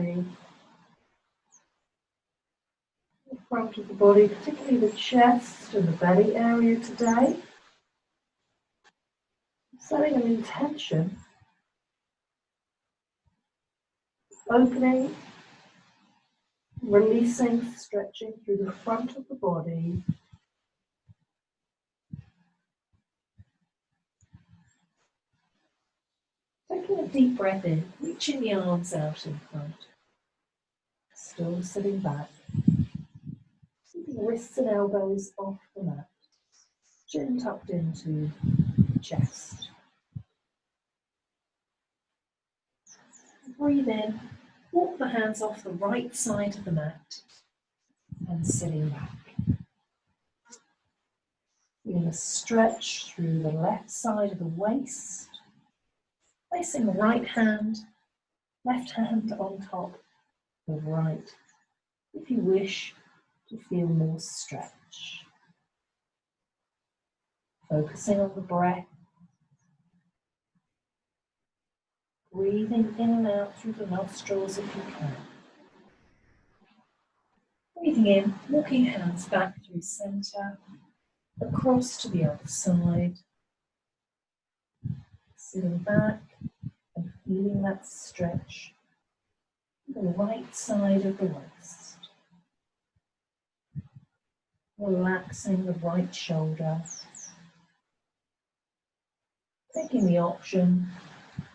body, the front of the body, particularly the chest and the belly area today. Setting an intention, opening, releasing, stretching through the front of the body. Taking a deep breath in, reaching the arms out in front. Still sitting back. Keeping wrists and elbows off the mat. Chin tucked into the chest. Breathe in. Walk the hands off the right side of the mat and sitting back. Feeling a stretch through the left side of the waist. Placing the right hand, left hand on top of right. If you wish to feel more stretch. Focusing on the breath. Breathing in and out through the nostrils if you can. Breathing in, walking hands back through center, across to the other side. Sitting back and feeling that stretch the right side of the waist. Relaxing the right shoulder. Taking the option,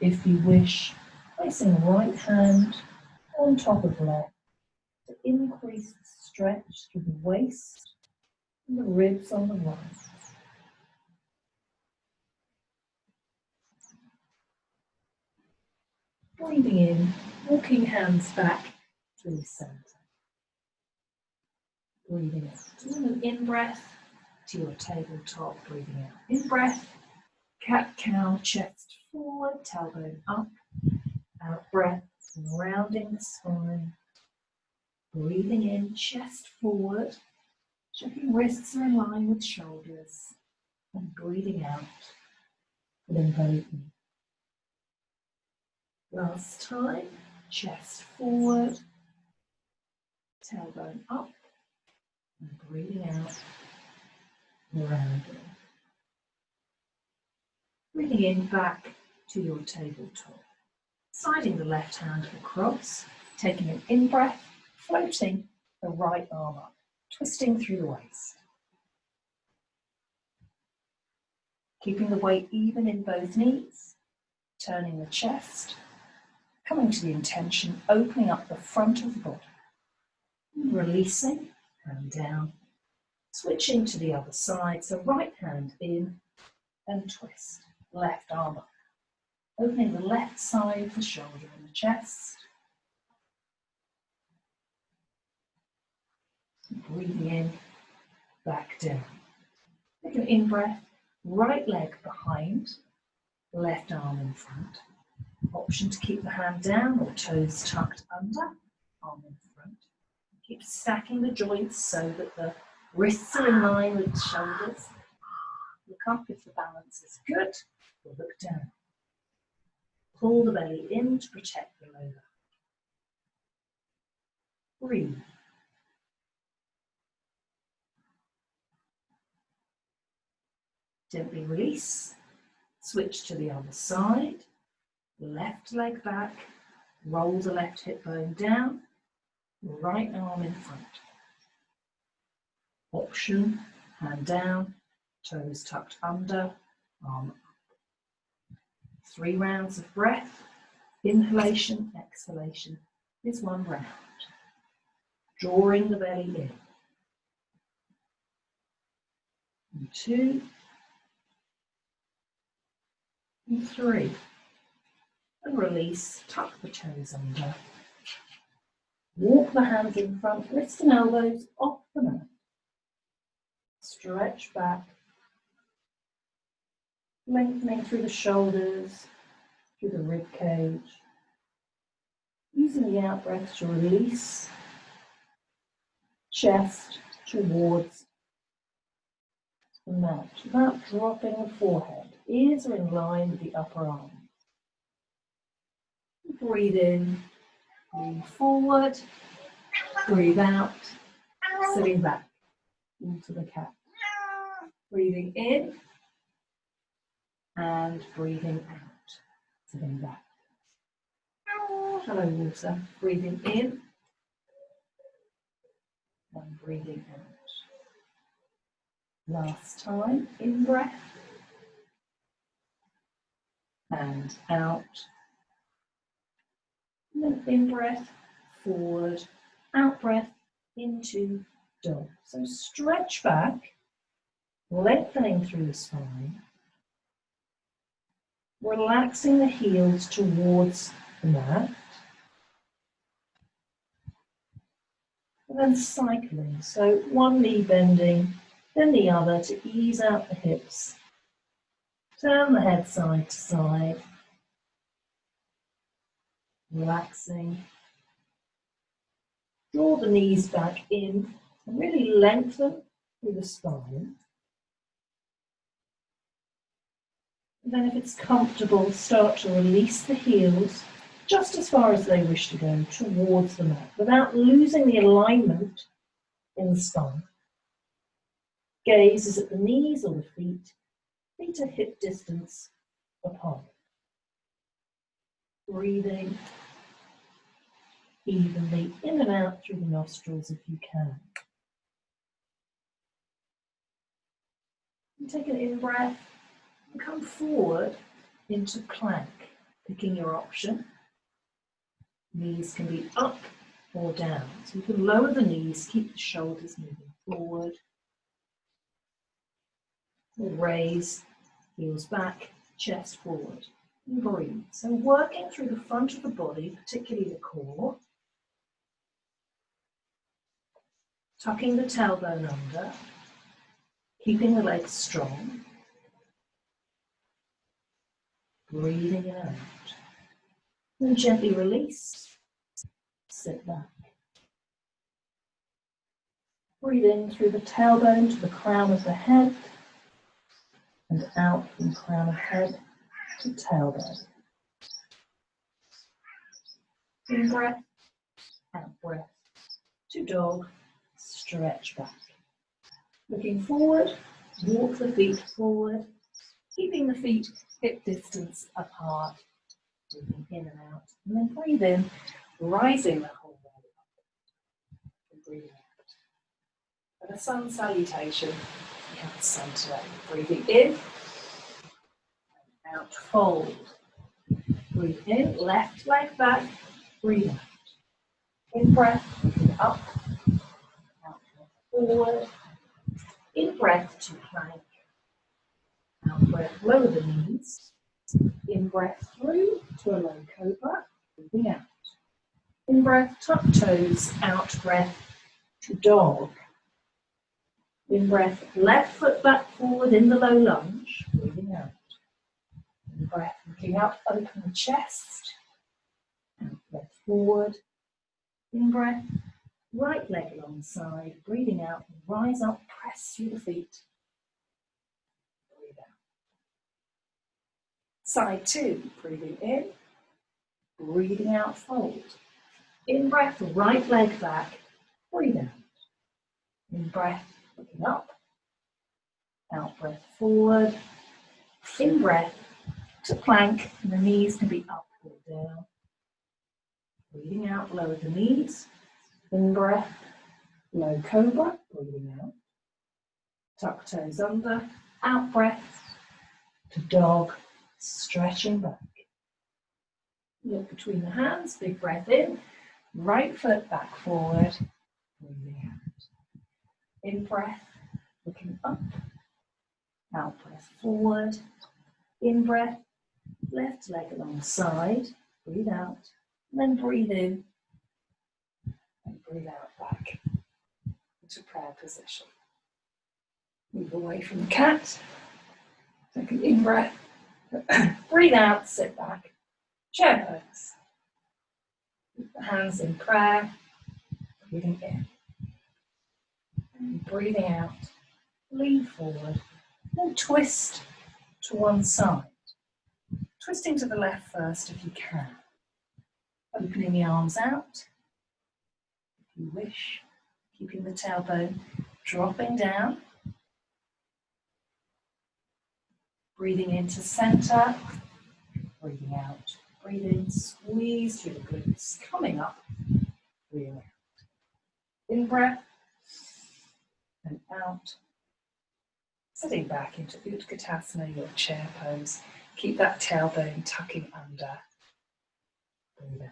if you wish, placing the right hand on top of left to increase the stretch through the waist and the ribs on the right. Breathing in, walking hands back through center. Breathing out. Doing an in-breath to your tabletop. Breathing out. In-breath, cat-cow, chest forward, tailbone up. Out-breath, rounding the spine. Breathing in, chest forward. Checking wrists are in line with shoulders. And breathing out, pulling belly in. Last time, chest forward, tailbone up, and breathing out, rounding. Breathing in back to your tabletop. Sliding the left hand across, taking an in-breath, floating the right arm up, twisting through the waist. Keeping the weight even in both knees, turning the chest, coming to the intention, opening up the front of the body. Releasing, hand down, switching to the other side, so right hand in and twist, left arm up. Opening the left side of the shoulder and the chest. Breathing in, back down. Take an in-breath, right leg behind, left arm in front. Option to keep the hand down or toes tucked under, arm in front. Keep stacking the joints so that the wrists are in line with the shoulders. Look up if the balance is good, or look down. Pull the belly in to protect the lower. Breathe. Gently release. Switch to the other side. Left leg back. Roll the left hip bone down. Right arm in front. Option, hand down, toes tucked under, arm up. 3 rounds of breath. Inhalation, exhalation is 1 round. Drawing the belly in. And 2. And 3. And release, tuck the toes under. Walk the hands in front, wrists and elbows off the mat. Stretch back. Lengthening through the shoulders, through the rib cage. Using the out breath to release. Chest towards the mat without dropping the forehead. Ears are in line with the upper arm. Breathe in, Breathe forward, breathe out, sitting back into the cat. Breathing in and breathing out, sitting back. Shallow water, breathing in and breathing out. Last time, in breath and out. And then in breath, forward, out breath, into dog. So stretch back, lengthening through the spine, relaxing the heels towards the mat, and then cycling. So one knee bending, then the other to ease out the hips. Turn the head side to side, relaxing. Draw the knees back in and really lengthen through the spine. And then if it's comfortable, start to release the heels just as far as they wish to go towards the mat without losing the alignment in the spine. Gaze is at the knees or the feet. Feet are hip distance apart. Breathing evenly in and out through the nostrils if you can. And take an in-breath and come forward into plank, picking your option. Knees can be up or down. So you can lower the knees, keep the shoulders moving forward. Or raise, heels back, chest forward. And breathe. So working through the front of the body, particularly the core. Tucking the tailbone under, keeping the legs strong. Breathing in and out. And gently release. Sit back. Breathe in through the tailbone to the crown of the head. And out from crown of head to tailbone. In breath, out breath. To dog, stretch back. Looking forward, walk the feet forward, keeping the feet hip distance apart. Breathing in and out. And then breathe in, rising the whole way up. And breathe out. And a sun salutation. We have the sun today. Breathing in, out, fold. Breathe in, left leg back, breathe out. In breath, up, out, forward. In breath to plank. Out breath, lower the knees. In breath through to a low cobra, breathing out. In breath, tuck toes, out breath to dog. In breath, left foot back forward in the low lunge, breathing out. In breath, looking up, open the chest. Out breath forward. In breath, right leg alongside, breathing out, rise up, press through the feet. Breathe out. Side two, breathing in, breathing out, fold. In breath, right leg back, breathe out. In breath, looking up, out breath forward. In breath, to plank, and the knees can be up or down. Breathing out, lower the knees. In breath, low cobra, breathing out. Tuck toes under, out breath to dog, stretching back. Look between the hands, big breath in, right foot back forward, breathing out. In breath, looking up, out breath forward. In breath, left leg alongside, breathe out, and then breathe in, and breathe out back into prayer position. Move away from the cat, take an in-breath, breathe out, sit back, chair pose. Keep the hands in prayer, breathing in, and breathing out, lean forward, then twist to one side. Twisting to the left first if you can. Opening the arms out, if you wish, keeping the tailbone dropping down. Breathing into center, breathing out. Breathe in, squeeze through the glutes, coming up, breathing out. In breath, and out. Sitting back into Utkatasana, your chair pose. Keep that tailbone tucking under. Breathe out.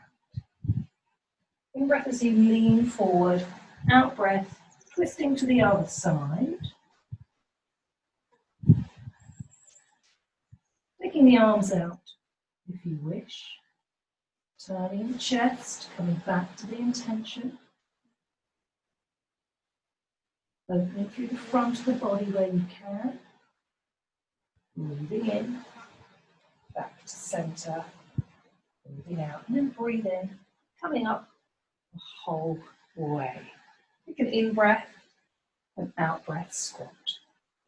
In breath as you lean forward, out breath, twisting to the other side. Taking the arms out if you wish. Turning the chest, coming back to the intention. Opening through the front of the body where you can. Breathing in, back to center. Breathing out, and then breathe in, coming up the whole way. Take an in-breath and out-breath squat.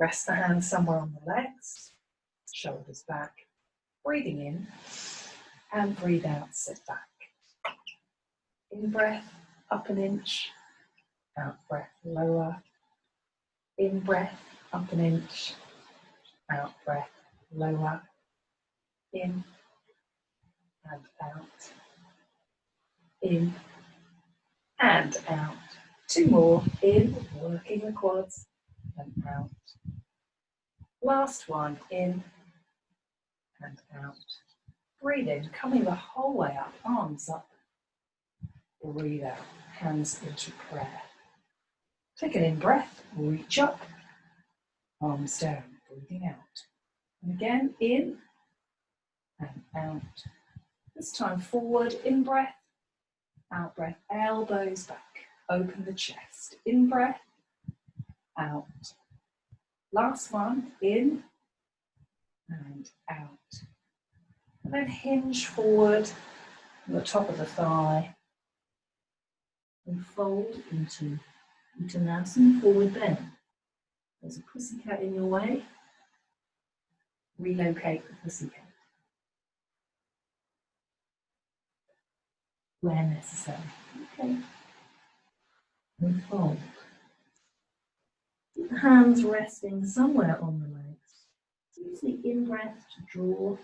Rest the hands somewhere on the legs, shoulders back. Breathing in, and breathe out, sit back. In-breath, up an inch. Out-breath, lower. In-breath, up an inch. Out-breath, lower. In and out. In and out. Two more. In, working the quads, and out. Last one. In and out. Breathe in, coming the whole way up, arms up. Breathe out, hands into prayer. Take an in-breath, reach up, arms down, breathing out. And again, in and out. This time forward, in-breath, out-breath, elbows back. Open the chest, in-breath, out. Last one, in and out. And then hinge forward on the top of the thigh and fold into Uttanasana, forward bend. There's a pussycat in your way. Relocate the pussycat where necessary. Okay. And fold. Keep the hands resting somewhere on the legs. Use the in-breath to draw,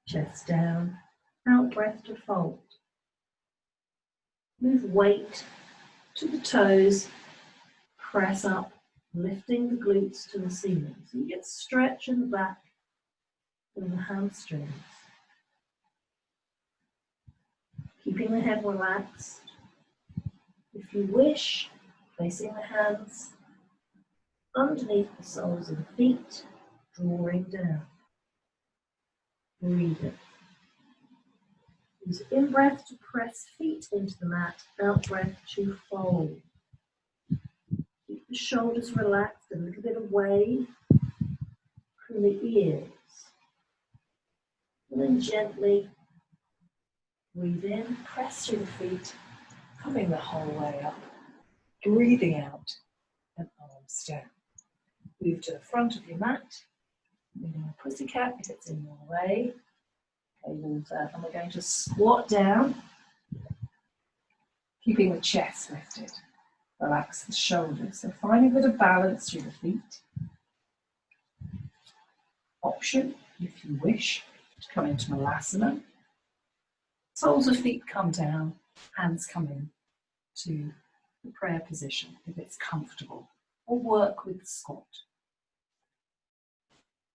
chest down, out-breath to fold. Move weight to the toes, press up, lifting the glutes to the ceiling. So you get stretch in the back and the hamstrings. Keeping the head relaxed. If you wish, placing the hands underneath the soles of the feet, drawing down. Breathe in. Use in-breath to press feet into the mat, out-breath to fold. Keep the shoulders relaxed, a little bit away from the ears. And then gently breathe in, press through the feet, coming the whole way up. Breathing out and arms down. Move to the front of your mat, moving a pussycat if it's in your way. Okay, water. And we're going to squat down, keeping the chest lifted. Relax the shoulders. So find a bit of balance through the feet. Option, if you wish, to come into Malasana. Soles of feet come down, hands come in to the prayer position if it's comfortable, or work with the squat.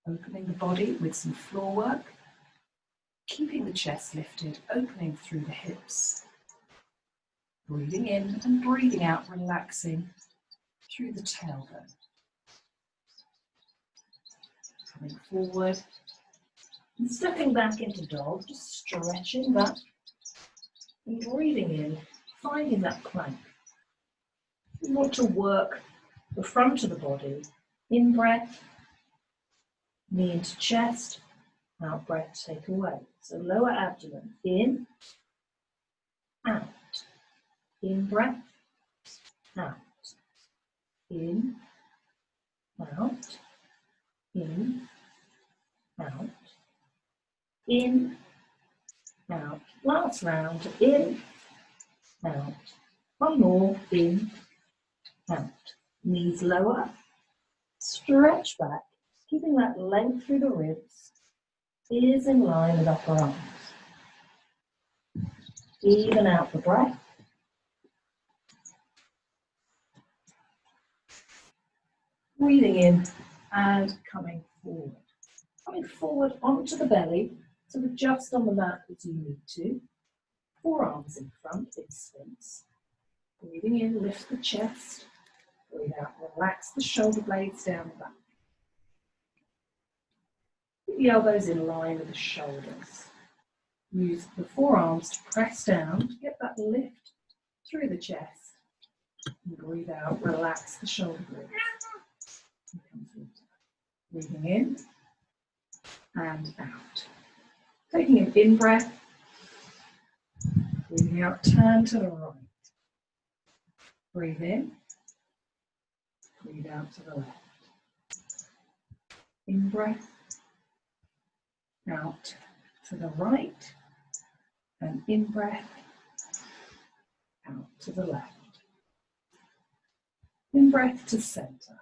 Opening the body with some floor work, keeping the chest lifted, opening through the hips. Breathing in and breathing out, relaxing through the tailbone. Coming forward and stepping back into dog, just stretching back and breathing in, finding that plank. You want to work the front of the body, in breath, knee into chest, out breath, take away. So lower abdomen, in, out, in breath, out, in, out, in, out, in, out. Last round, in, out. One more, in, out. Knees lower, stretch back, keeping that length through the ribs, ears in line with upper arms. Even out the breath. Breathing in and coming forward. Coming forward onto the belly, so adjust on the mat as you need to. Forearms in front, big sphinx. Breathing in, lift the chest. Breathe out, relax the shoulder blades down the back. Keep the elbows in line with the shoulders. Use the forearms to press down to get that lift through the chest. And breathe out, relax the shoulder blades. Breathing in and out. Taking an in-breath. Breathing out, turn to the right. Breathe in. Breathe out to the left. In-breath. Out to the right. And in-breath. Out to the left. In-breath to center.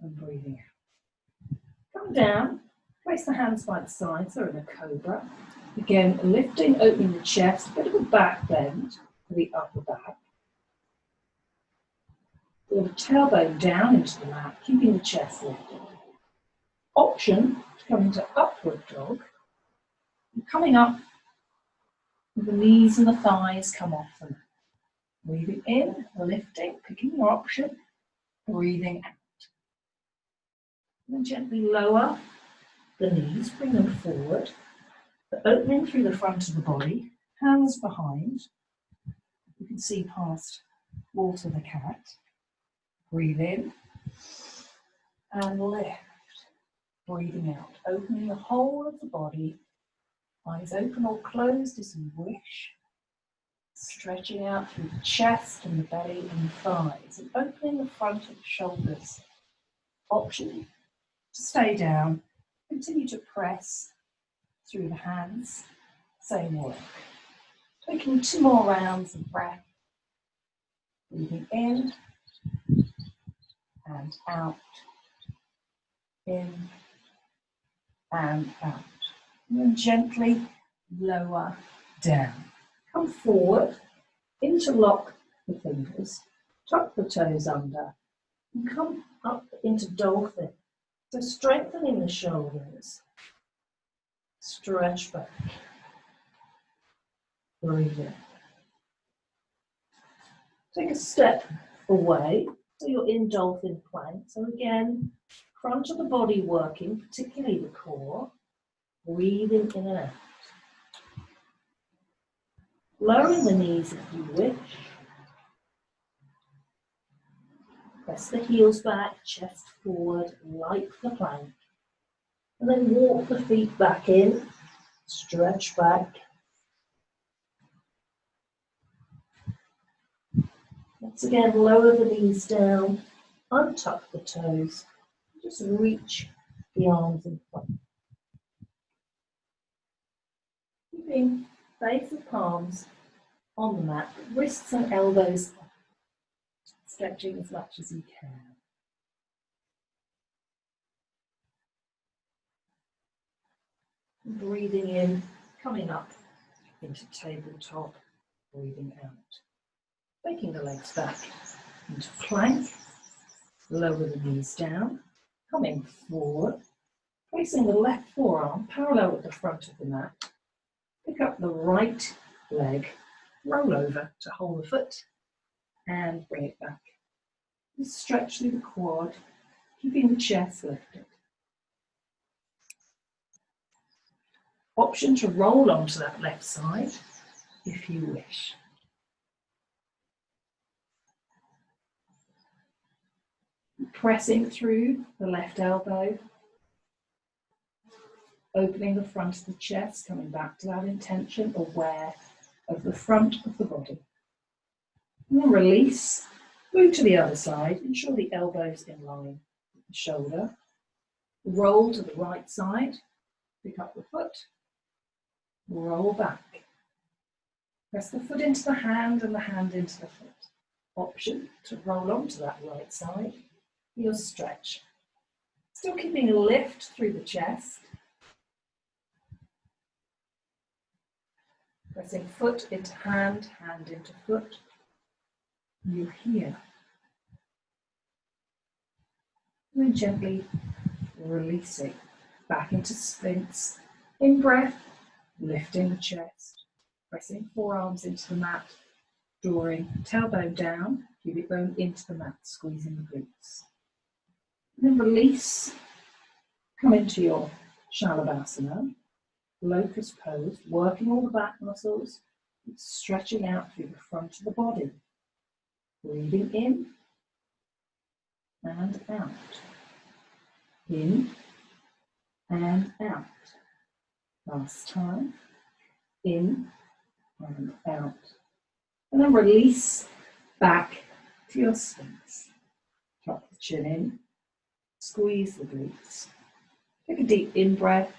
And breathing out. Come down. Place the hands by the sides, so in a cobra. Again, lifting, opening the chest, a bit of a back bend for the upper back. Pull the tailbone down into the mat, keeping the chest lifted. Option to come into upward dog. And coming up, the knees and the thighs come off the mat. Breathing in, lifting, picking your option. Breathing out. And then gently lower the knees, bring them forward. The opening through the front of the body, hands behind. You can see past Walter the cat. Breathe in and lift. Breathing out, opening the whole of the body. Eyes open or closed as you wish. Stretching out through the chest and the belly and the thighs. And opening the front of the shoulders. Option to stay down. Continue to press through the hands. Same work. Taking 2 more rounds of breath. Breathing in and out. In and out. And then gently lower down. Come forward, interlock the fingers, tuck the toes under, and come up into dolphin. So strengthening the shoulders, stretch back, breathe in. Take a step away, so you're in dolphin plank. So again, front of the body working, particularly the core, breathing in and out. Lowering the knees if you wish. Press the heels back, chest forward, like the plank. And then walk the feet back in, stretch back. Once again, lower the knees down, untuck the toes, just reach the arms in front. Keeping base of palms on the mat, wrists and elbows up. Stretching as much as you can. Breathing in, coming up into tabletop, breathing out. Taking the legs back into plank, lower the knees down, coming forward, placing the left forearm parallel with the front of the mat. Pick up the right leg, roll over to hold the foot, and bring it back. Just stretch through the quad, keeping the chest lifted. Option to roll onto that left side, if you wish. Pressing through the left elbow, opening the front of the chest, coming back to that intention, aware of the front of the body. And then release, move to the other side, ensure the elbows in line with the shoulder. Roll to the right side, pick up the foot, roll back. Press the foot into the hand and the hand into the foot. Option to roll onto that right side. Your stretch. Still keeping a lift through the chest. Pressing foot into hand, hand into foot. You're here. And then gently releasing back into Sphinx. In breath, lifting the chest. Pressing forearms into the mat. Drawing tailbone down, pubic bone into the mat, squeezing the glutes. Then release. Come into your Shalabhasana. Locust pose, working all the back muscles, stretching out through the front of the body. Breathing in and out. In and out. Last time. In and out. And then release back to your Sphinx. Tuck the chin in. Squeeze the glutes. Take a deep in-breath.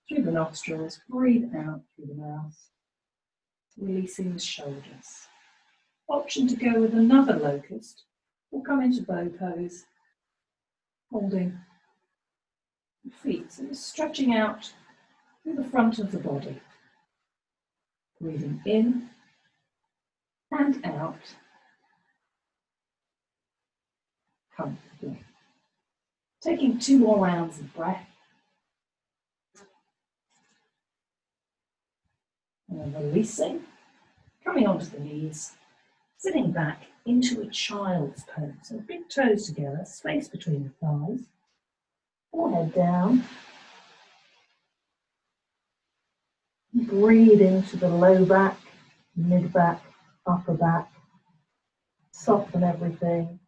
Through the nostrils, breathe out through the mouth, releasing the shoulders. Option to go with another locust, or come into bow pose, holding the feet, so stretching out through the front of the body. Breathing in and out, comfortably. Taking 2 more rounds of breath. And then releasing, coming onto the knees, sitting back into a child's pose. So big toes together, space between the thighs, forehead down. Breathe into the low back, mid back, upper back. Soften everything.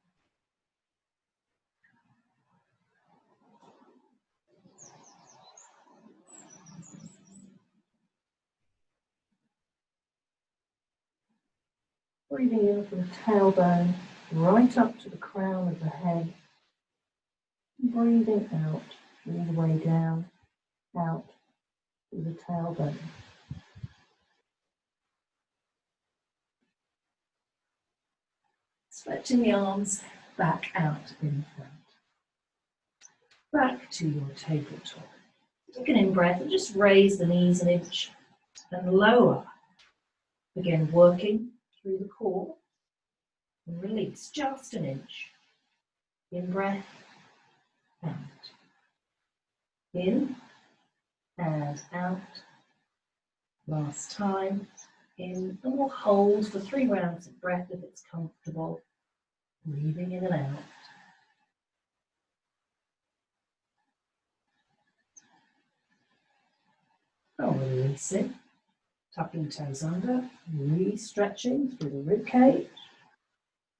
Breathing in from the tailbone, right up to the crown of the head. Breathing out all the way down, out through the tailbone. Stretching the arms back out in front. Back to your tabletop. Take an in-breath and just raise the knees an inch and lower. Again, working through the core. And release just an inch. In-breath, out. In and out. Last time. In, and we'll hold for 3 rounds of breath if it's comfortable. Breathing in and out. Oh, releasing. Tucking toes under. Really stretching through the rib cage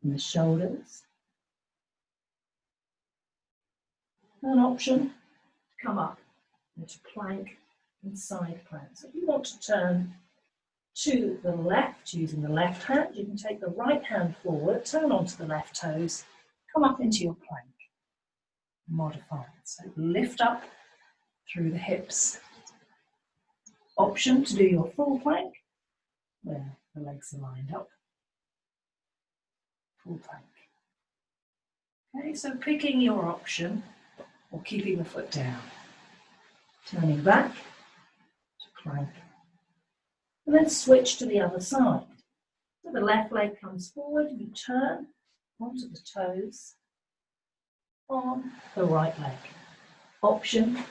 and the shoulders. An option to come up into plank and side plank. So if you want to turn to the left using the left hand, you can take the right hand forward, turn onto the left toes, come up into your plank. Modify it. So lift up through the hips. Option to do your full plank, where the legs are lined up. Full plank. Okay, so picking your option or keeping the foot down. Turning back to plank. And then switch to the other side. So the left leg comes forward, you turn onto the toes on the right leg. Option,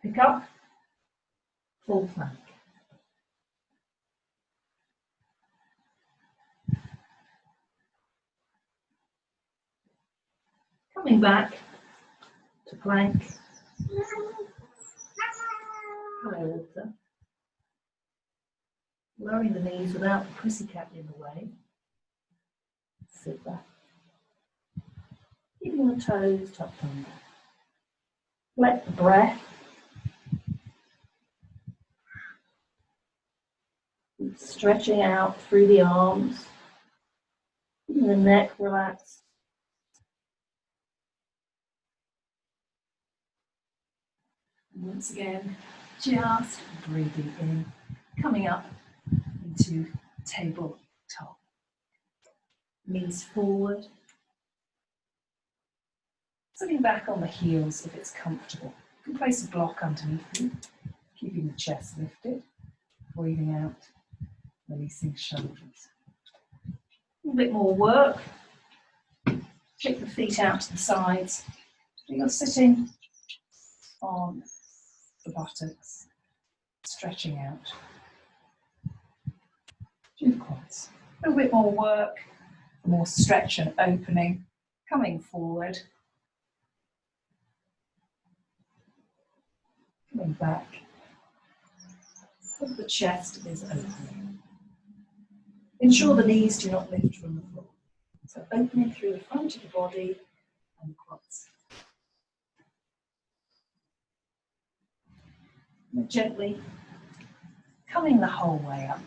pick up, full plank. Coming back to plank. Hello, Walter. Lowering the knees without the pussycat in the way. Sit back. Keeping the toes tucked under. Let the breath keep stretching out through the arms. Keeping the neck relaxed. And once again, just breathing in, coming up into tabletop. Knees forward. Sitting back on the heels if it's comfortable. You can place a block underneath you, keeping the chest lifted. Breathing out, releasing shoulders. A little bit more work. Kick the feet out to the sides. So you're sitting on the buttocks, stretching out. Do the quads. A little bit more work, more stretch and opening, coming forward. Coming back. So the chest is opening. Ensure the knees do not lift from the floor. So opening through the front of the body and the quads. And gently coming the whole way up,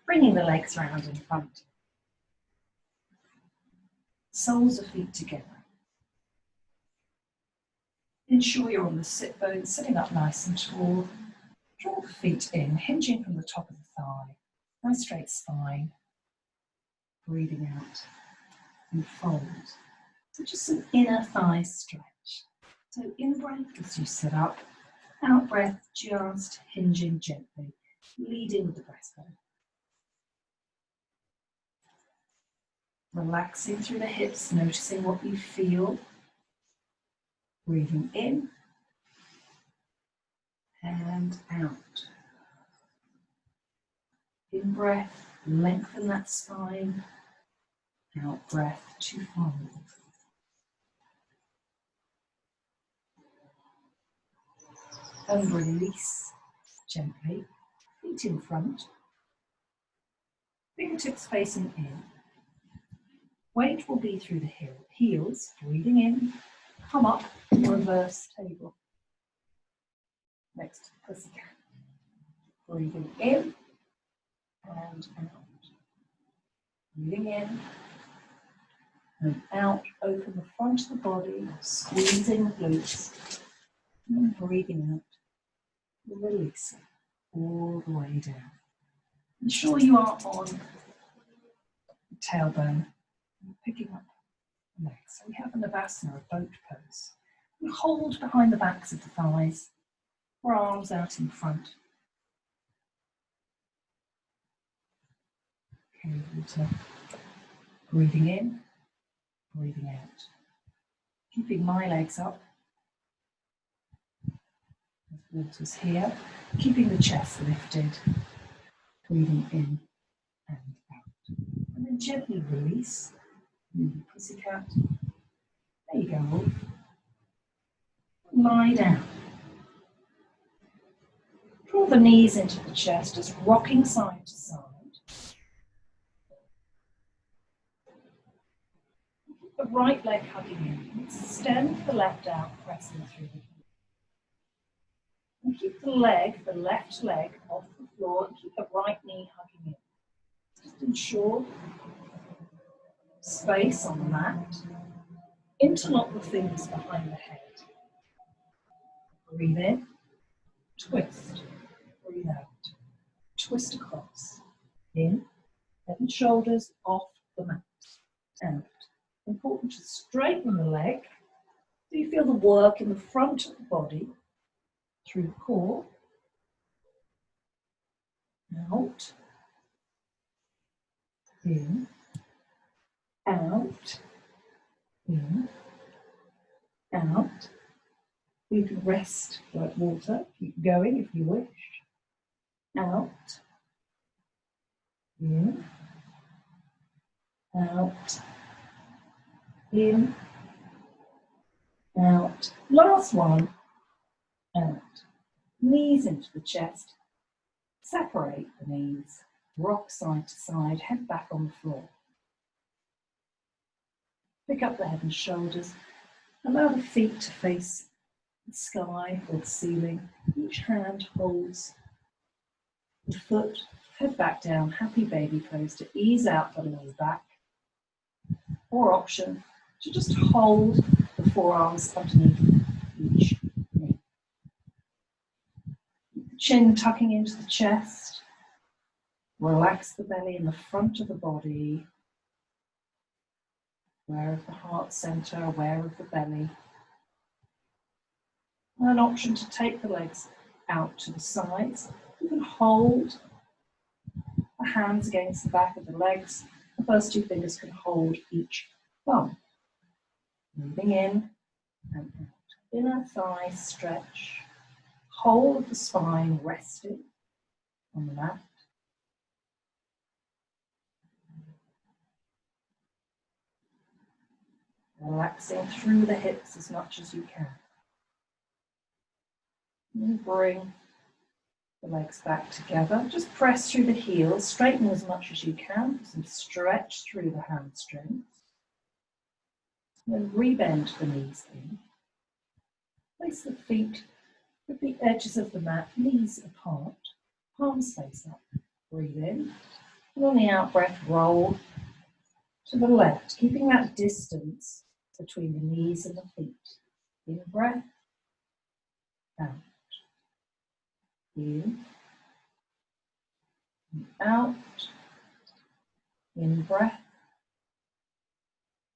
bringing the legs round in front. Soles of feet together. Ensure you're on the sit bones, sitting up nice and tall. Draw the feet in, hinging from the top of the thigh. Nice straight spine. Breathing out and fold. So just an inner thigh stretch. So in breath as you sit up, out breath just hinging gently, leading with the breastbone. Relaxing through the hips, noticing what you feel. Breathing in and out. In breath, lengthen that spine. Out breath to fold. And release gently, feet in front. Fingertips facing in. Weight will be through the heels, breathing in, come up, reverse table. Next to the pussycat. Breathing in and out. Breathing in and out, open the front of the body, squeezing the glutes, and breathing out, releasing all the way down. Ensure you are on the tailbone, picking up the legs. So we have a Malasana, a boat pose. We hold behind the backs of the thighs, arms out in front. Carry water. Breathing in, breathing out. Keeping my legs up. Water's here. Keeping the chest lifted. Breathing in and out. And then gently release. Maybe pussycat. There you go. Lie down. Draw the knees into the chest, just rocking side to side. Keep the right leg hugging in. Extend the left out, pressing through the heel. And keep the left leg off the floor, and keep the right knee hugging in. Just ensure space on the mat. Interlock the fingers behind the head. Breathe in, twist. Breathe out. Twist across. In, head and shoulders off the mat. Out. Important to straighten the leg. So you feel the work in the front of the body, through the core. Out. In. Out. In. Out. You can rest like water. Keep going if you wish. Out. In. Out. In. Out. Last one. Out. Knees into the chest. Separate the knees. Rock side to side. Head back on the floor. Pick up the head and shoulders. Allow the feet to face the sky or the ceiling. Each hand holds the foot. Head back down. Happy baby pose to ease out the low back. Or option to just hold the forearms underneath each knee. Chin tucking into the chest. Relax the belly in the front of the body. Aware of the heart center, aware of the belly. And an option to take the legs out to the sides. You can hold the hands against the back of the legs. The first two fingers can hold each thumb. Moving in and out. Inner thigh stretch. Whole of the spine resting on the mat. Relaxing through the hips as much as you can. And bring the legs back together. Just press through the heels, straighten as much as you can, some stretch through the hamstrings. Then rebend the knees in. Place the feet with the edges of the mat, knees apart, palms face up. Breathe in, and on the out breath, roll to the left, keeping that distance between the knees and the feet. In breath, out. In, and out. In breath,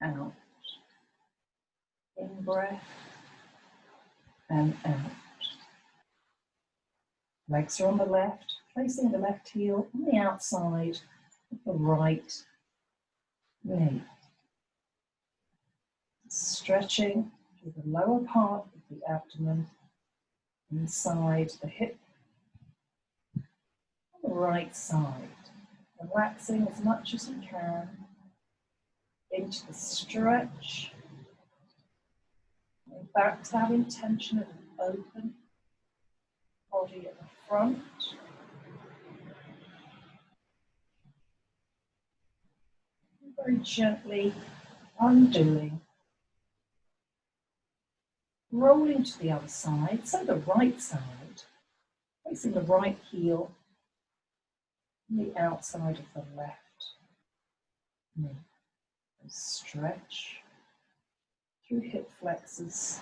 out. In breath, and out. Legs are on the left, placing the left heel on the outside of the right knee. Stretching through the lower part of the abdomen, inside the hip, on the right side. Relaxing as much as you can into the stretch. And back to that intention of an open body at the front. And very gently undoing. Rolling to the other side, so the right side, placing the right heel on the outside of the left knee. And stretch through hip flexors,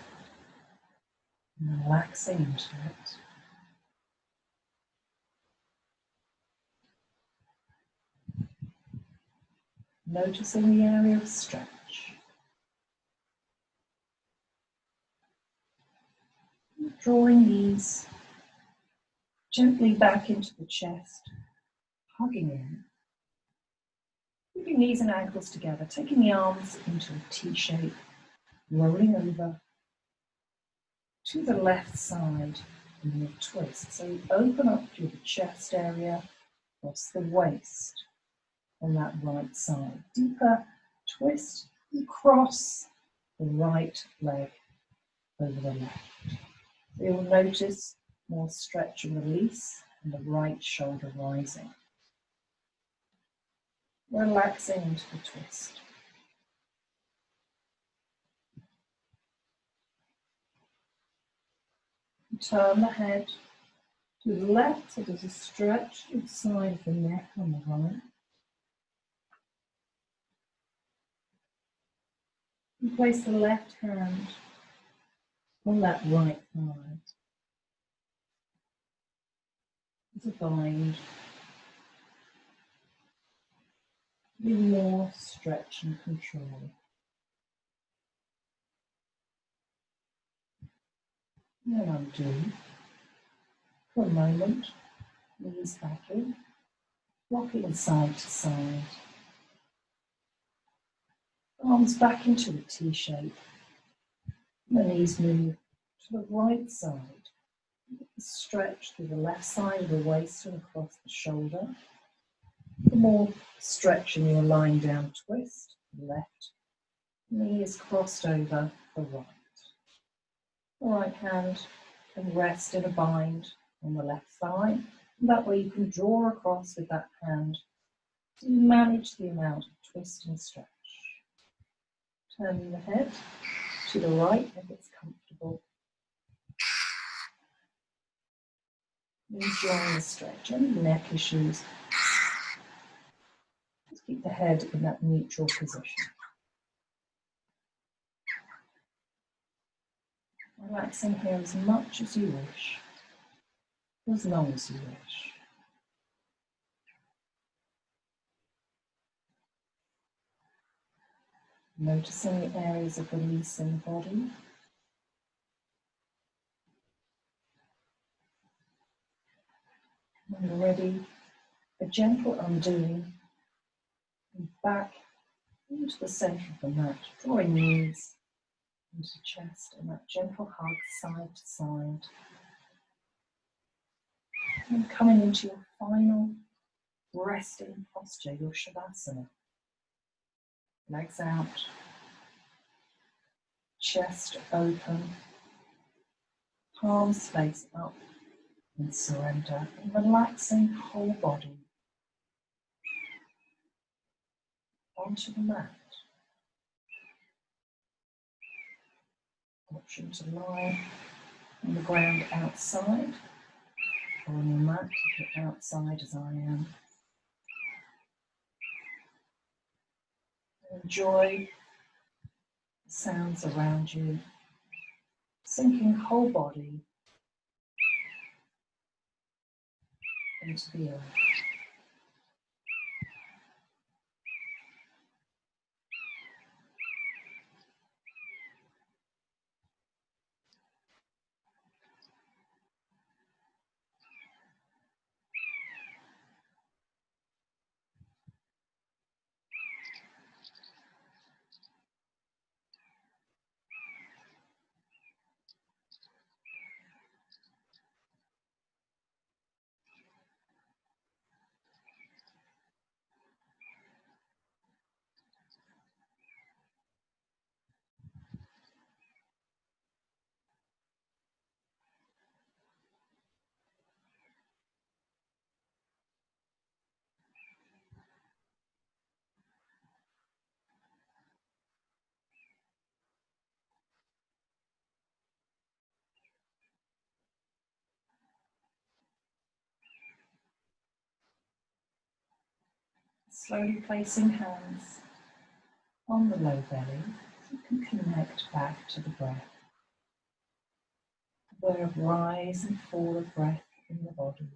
and relaxing into it. Noticing the area of stretch. Drawing these gently back into the chest, hugging in. Keeping knees and ankles together, taking the arms into a T shape, rolling over to the left side in your twist. So you open up through the chest area, across the waist on that right side. Deeper twist and cross the right leg over the left. So you'll notice more stretch and release and the right shoulder rising. Relaxing into the twist. Turn the head to the left, so there's a stretch to the side of the neck on the right. And place the left hand on that right thigh. As a bind. With more stretch and control. And undo. For a moment, knees back in, rocking side to side. Arms back into a T shape. The knees move to the right side. Stretch through the left side of the waist and across the shoulder. For more stretch in your lying down twist, left knee is crossed over the right. The right hand can rest in a bind on the left thigh. And that way you can draw across with that hand to manage the amount of twist and stretch. Turning the head to the right if it's comfortable. Enjoying the stretch. Any neck issues, just keep the head in that neutral position. Relaxing here as much as you wish, as long as you wish. Noticing the areas of release in the body. When you're ready, a gentle undoing and back into the centre of the mat, drawing knees into the chest and that gentle hug side to side. And coming into your final resting posture, your Shalabhasana. Legs out, chest open, palms face up and surrender, and relaxing whole body onto the mat. Option to lie on the ground outside or on your mat if you're outside as I am. Enjoy the sounds around you, sinking whole body into the earth. Slowly placing hands on the low belly, you can connect back to the breath. Aware of rise and fall of breath in the body.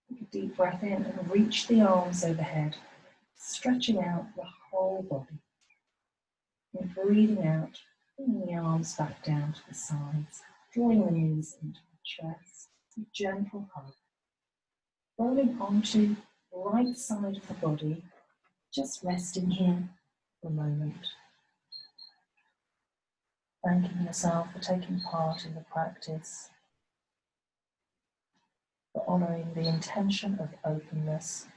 Take a deep breath in and reach the arms overhead, stretching out the whole body. And breathing out, bringing the arms back down to the sides, drawing the knees into the chest, a gentle hug. Rolling onto the right side of the body, just resting here for a moment. Thanking yourself for taking part in the practice, for honouring the intention of openness.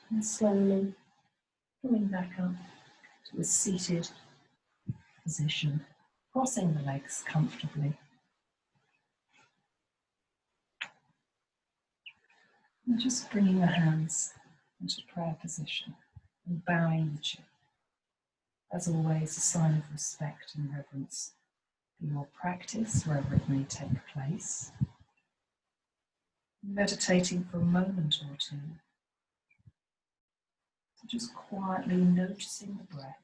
And slowly coming back up to a seated position, crossing the legs comfortably. And just bringing the hands into prayer position and bowing the chin. As always, a sign of respect and reverence for your practice, wherever it may take place. Meditating for a moment or two. So just quietly noticing the breath,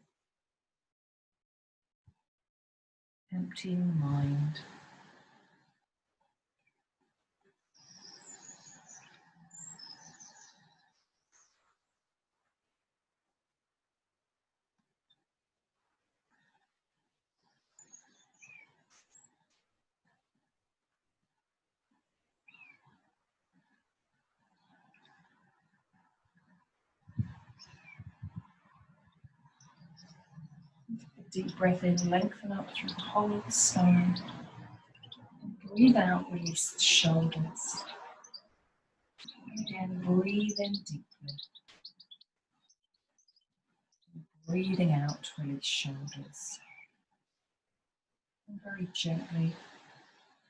emptying the mind. A deep breath in, lengthen up through the whole of the spine. And breathe out, release the shoulders. And again, breathe in deeply. Breathing out, release shoulders. And very gently,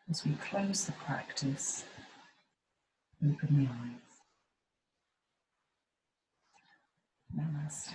as we close the practice, open the eyes. Namaste.